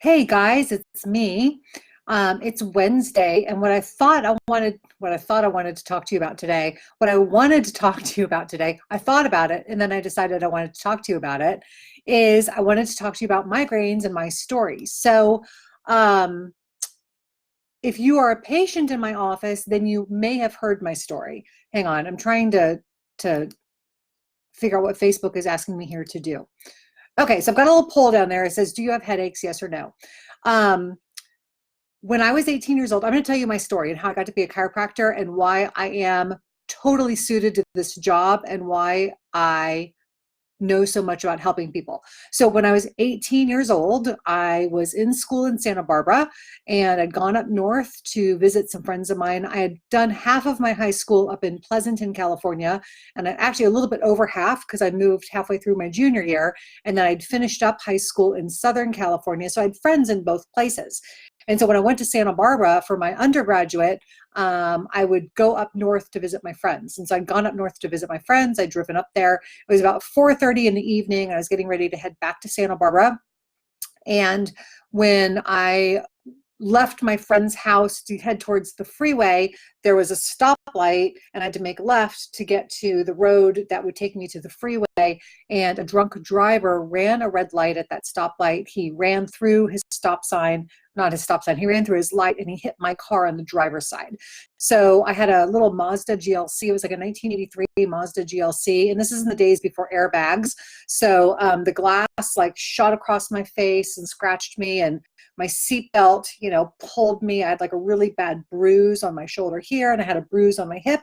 Hey guys, it's me. It's Wednesday, and what I wanted to talk to you about today, what I wanted to talk to you about today, I thought about it, and then I decided I wanted to talk to you about it, is I wanted to talk to you about migraines and my story. So, um, if you are a patient in my office, then you may have heard my story. Hang on, I'm trying to figure out what Facebook is asking me here to do. Okay, so I've got a little poll down there. It says, "Do you have headaches? Yes or no?" Um, when I was 18 years old, I'm going to tell you my story and how I got to be a chiropractor and why I am totally suited to this job and why I know so much about helping people. So when I was 18 years old, I was in school in Santa Barbara and I'd gone up north to visit some friends of mine. I had done half of my high school up in Pleasanton, California, and actually a little bit over half because I moved halfway through my junior year, and then I'd finished up high school in Southern California. So I had friends in both places. And so when I went to Santa Barbara for my undergraduate, I would go up north to visit my friends. And so I'd gone up north to visit my friends. I'd driven up there. It was about 4:30 in the evening. I was getting ready to head back to Santa Barbara. And when I left my friend's house to head towards the freeway, there was a stoplight and I had to make left to get to the road that would take me to the freeway. And a drunk driver ran a red light at that stoplight. He ran through his stop sign, not his stop sign, he ran through his light and he hit my car on the driver's side. So I had a little Mazda GLC. It was like a 1983 Mazda GLC. And this is in the days before airbags. So the glass like shot across my face and scratched me, and my seatbelt, pulled me. I had like a really bad bruise on my shoulder here, and I had a bruise on my hip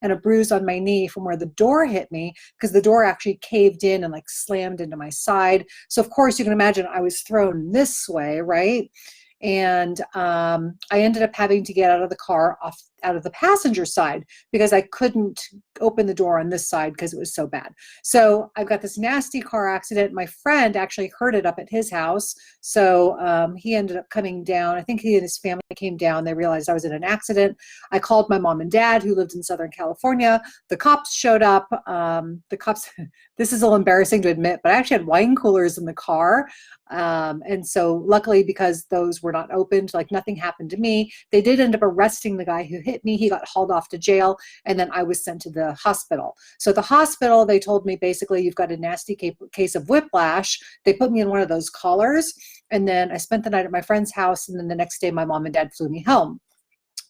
and a bruise on my knee from where the door hit me, because the door actually caved in and like slammed into my side. So of course you can imagine I was thrown this way, right? And I ended up having to get out of the car out of the passenger side because I couldn't open the door on this side because it was so bad. So I've got this nasty car accident. My friend actually heard it up at his house. So he ended up coming down. I think he and his family came down. They realized I was in an accident. I called my mom and dad, who lived in Southern California. The cops showed up. The cops, this is a little embarrassing to admit, but I actually had wine coolers in the car. And so luckily, because those were not opened, like nothing happened to me. They did end up arresting the guy who hit me. He got hauled off to jail, and then I was sent to the hospital. So at the hospital, they told me basically, you've got a nasty case of whiplash. They put me in one of those collars, and then I spent the night at my friend's house, and then the next day my mom and dad flew me home.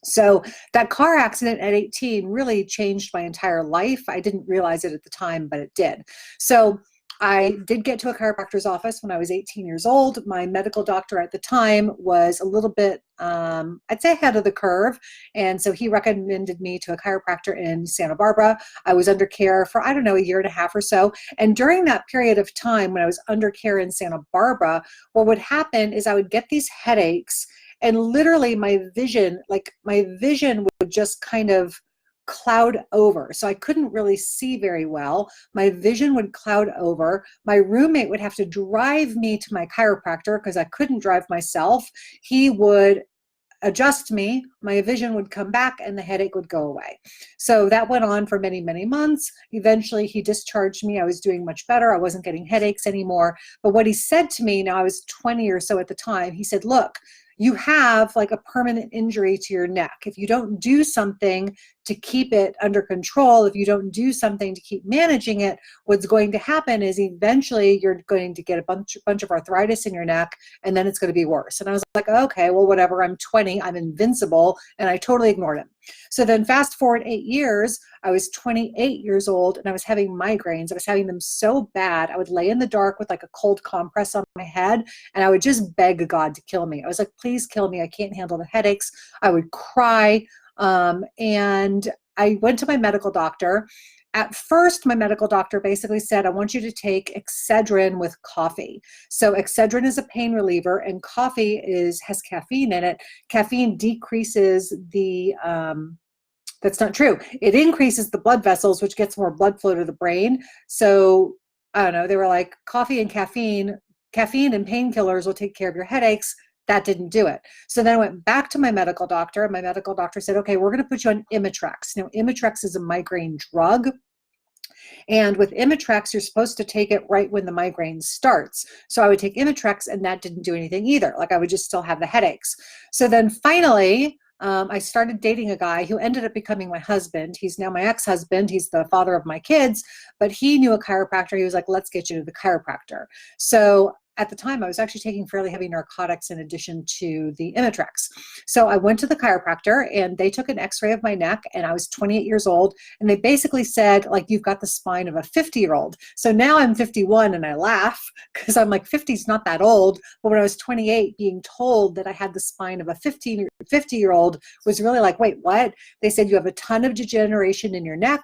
So that car accident at 18 really changed my entire life. I didn't realize it at the time, but it did. So I did get to a chiropractor's office when I was 18 years old. My medical doctor at the time was a little bit, I'd say, ahead of the curve. And so he recommended me to a chiropractor in Santa Barbara. I was under care for, I don't know, a year and a half or so. And during that period of time when I was under care in Santa Barbara, what would happen is I would get these headaches, and literally my vision would just kind of cloud over. So I couldn't really see very well. My vision would cloud over. My roommate would have to drive me to my chiropractor because I couldn't drive myself. He would adjust me, my vision would come back, and the headache would go away. So that went on for many, many months. Eventually he discharged me. I was doing much better. I wasn't getting headaches anymore. But what he said to me, now I was 20 or so at the time, he said, look, you have like a permanent injury to your neck. If you don't do something to keep it under control, if you don't do something to keep managing it, what's going to happen is eventually you're going to get a bunch of arthritis in your neck, and then it's going to be worse. And I was like, okay, well, whatever, I'm 20, I'm invincible. And I totally ignored him. So then fast forward 8 years, I was 28 years old and I was having migraines. I was having them so bad. I would lay in the dark with like a cold compress on my head, and I would just beg God to kill me. I was like, please kill me. I can't handle the headaches. I would cry. And I went to my medical doctor. At first, my medical doctor basically said, I want you to take Excedrin with coffee. So Excedrin is a pain reliever, and coffee has caffeine in it. Caffeine decreases the, that's not true. It increases the blood vessels, which gets more blood flow to the brain. So I don't know, they were like, coffee and caffeine and painkillers will take care of your headaches. That didn't do it. So then I went back to my medical doctor, and my medical doctor said, okay, we're going to put you on Imitrex. Now, Imitrex is a migraine drug. And with Imitrex, you're supposed to take it right when the migraine starts. So I would take Imitrex and that didn't do anything either. Like I would just still have the headaches. So then finally, I started dating a guy who ended up becoming my husband. He's now my ex-husband. He's the father of my kids, but he knew a chiropractor. He was like, let's get you to the chiropractor. So at the time, I was actually taking fairly heavy narcotics in addition to the Imitrex. So I went to the chiropractor and they took an x-ray of my neck, and I was 28 years old. And they basically said, like, you've got the spine of a 50-year-old. So now I'm 51 and I laugh because I'm like, 50 is not that old. But when I was 28, being told that I had the spine of a 50-year-old was really like, wait, what? They said you have a ton of degeneration in your neck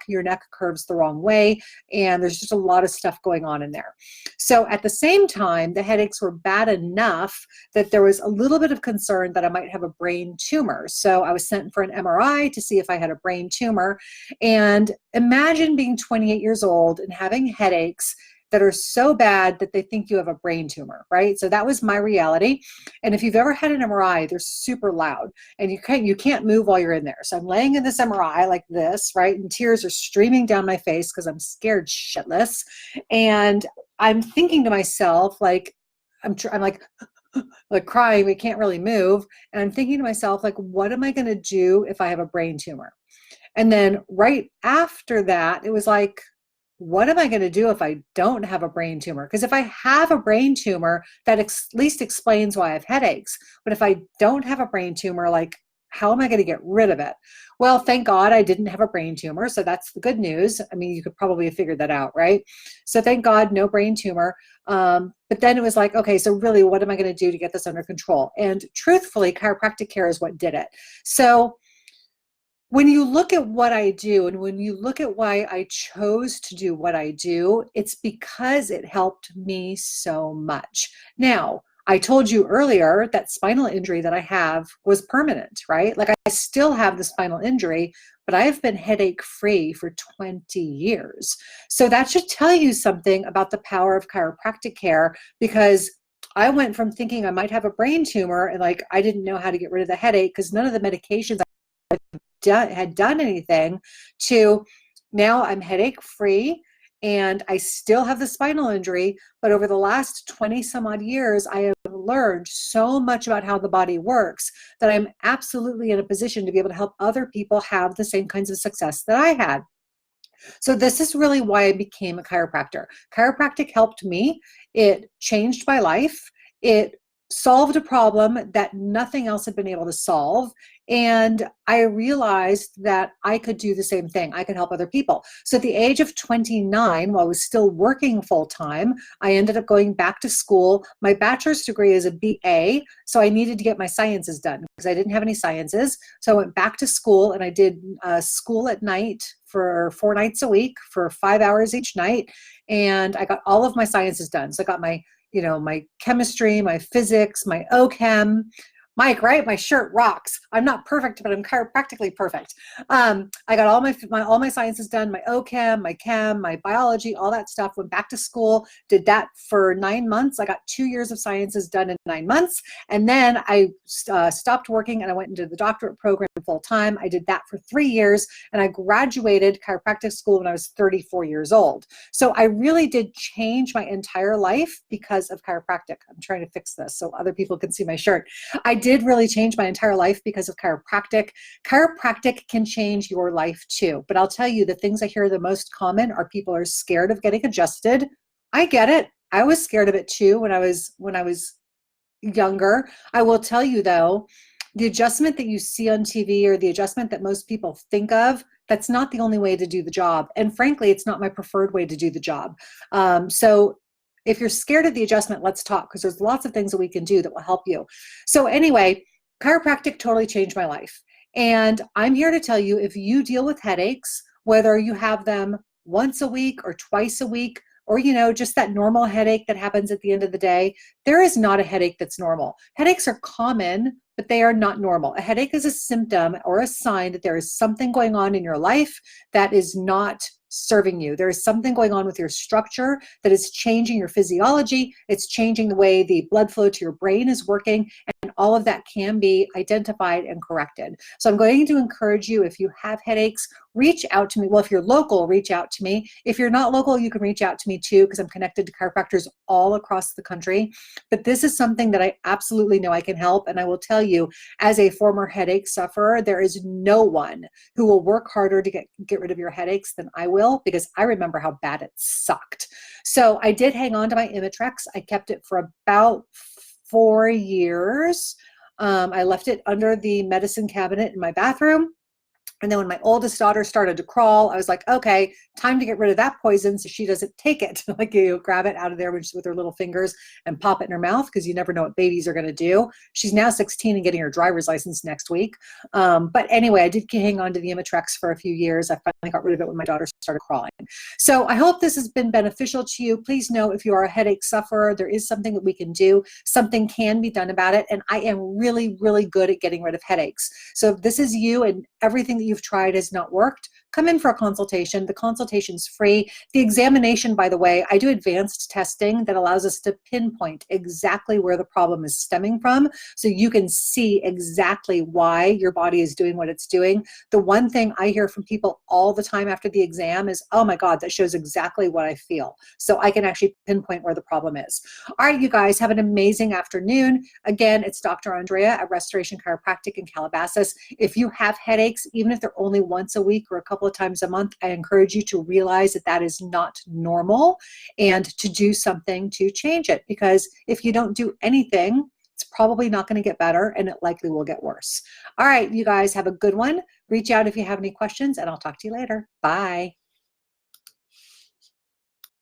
curves the wrong way, and there's just a lot of stuff going on in there. So at the same time, the headaches were bad enough that there was a little bit of concern that I might have a brain tumor. So I was sent for an MRI to see if I had a brain tumor. And imagine being 28 years old and having headaches that are so bad that they think you have a brain tumor, right? So that was my reality. And if you've ever had an MRI, they're super loud and you can't move while you're in there. So I'm laying in this MRI like this, right? And tears are streaming down my face because I'm scared shitless. And I'm thinking to myself, like, I'm like, like crying, we can't really move. And I'm thinking to myself, like, what am I going to do if I have a brain tumor? And then right after that, it was like, what am I going to do if I don't have a brain tumor? Because if I have a brain tumor, that at least explains why I have headaches. But if I don't have a brain tumor, like, how am I going to get rid of it? Well, thank God I didn't have a brain tumor. So that's the good news. I mean, you could probably have figured that out, right? So thank God, no brain tumor. But then it was like, okay, so really, what am I going to do to get this under control? And truthfully, chiropractic care is what did it. So when you look at what I do and when you look at why I chose to do what I do, it's because it helped me so much. Now, I told you earlier that spinal injury that I have was permanent, right? Like I still have the spinal injury, but I have been headache free for 20 years. So that should tell you something about the power of chiropractic care, because I went from thinking I might have a brain tumor and like I didn't know how to get rid of the headache because none of the medications had done anything, to now I'm headache free and I still have the spinal injury. But over the last 20 some odd years, I have learned so much about how the body works that I'm absolutely in a position to be able to help other people have the same kinds of success that I had. So this is really why I became a chiropractor. Chiropractic helped me. It changed my life. It solved a problem that nothing else had been able to solve. And I realized that I could do the same thing. I could help other people. So at the age of 29, while I was still working full time, I ended up going back to school. My bachelor's degree is a BA, so I needed to get my sciences done because I didn't have any sciences. So I went back to school and I did school at night for 4 nights a week for 5 hours each night. And I got all of my sciences done. So I got my my chemistry, my physics, my OChem. Mike, right? My shirt rocks. I'm not perfect, but I'm chiropractically perfect. I got all my sciences done, my OChem, my chem, my biology, all that stuff. Went back to school, did that for 9 months. I got 2 years of sciences done in 9 months. And then I stopped working and I went into the doctorate program full time. I did that for 3 years and I graduated chiropractic school when I was 34 years old. So I really did change my entire life because of chiropractic. I'm trying to fix this so other people can see my shirt. I did really change my entire life because of chiropractic. Chiropractic can change your life too. But I'll tell you, the things I hear the most common are people are scared of getting adjusted. I get it. I was scared of it too when I was younger. I will tell you though, the adjustment that you see on TV or the adjustment that most people think of, that's not the only way to do the job. And frankly, it's not my preferred way to do the job. So if you're scared of the adjustment, let's talk, because there's lots of things that we can do that will help you. So anyway, chiropractic totally changed my life. And I'm here to tell you, if you deal with headaches, whether you have them once a week or twice a week, or just that normal headache that happens at the end of the day, there is not a headache that's normal. Headaches are common, but they are not normal. A headache is a symptom or a sign that there is something going on in your life that is not serving you. There is something going on with your structure that is changing your physiology. It's changing the way the blood flow to your brain is working. And all of that can be identified and corrected. So I'm going to encourage you, if you have headaches, reach out to me. Well, if you're local, reach out to me. If you're not local, you can reach out to me too, because I'm connected to chiropractors all across the country. But this is something that I absolutely know I can help. And I will tell you, as a former headache sufferer, there is no one who will work harder to get rid of your headaches than I will, because I remember how bad it sucked. So I did hang on to my Imitrex. I kept it for about 4 years. I left it under the medicine cabinet in my bathroom. And then when my oldest daughter started to crawl, I was like, okay, time to get rid of that poison so she doesn't take it. Like, you grab it out of there with her little fingers and pop it in her mouth, because you never know what babies are going to do. She's now 16 and getting her driver's license next week. But anyway, I did hang on to the Imitrex for a few years. I finally got rid of it when my daughter started crawling. So I hope this has been beneficial to you. Please know, if you are a headache sufferer, there is something that we can do. Something can be done about it. And I am really, really good at getting rid of headaches. So if this is you and everything that you've tried has not worked, come in for a consultation. The consultation's free. The examination, by the way, I do advanced testing that allows us to pinpoint exactly where the problem is stemming from, so you can see exactly why your body is doing what it's doing. The one thing I hear from people all the time after the exam is, oh my God, that shows exactly what I feel. So I can actually pinpoint where the problem is. All right, you guys, have an amazing afternoon. Again, it's Dr. Andrea at Restoration Chiropractic in Calabasas. If you have headaches, even if they're only once a week or a couple of times a month, I encourage you to realize that that is not normal, and to do something to change it, because if you don't do anything, it's probably not going to get better, and it likely will get worse. All right, you guys, have a good one. Reach out if you have any questions, and I'll talk to you later. Bye.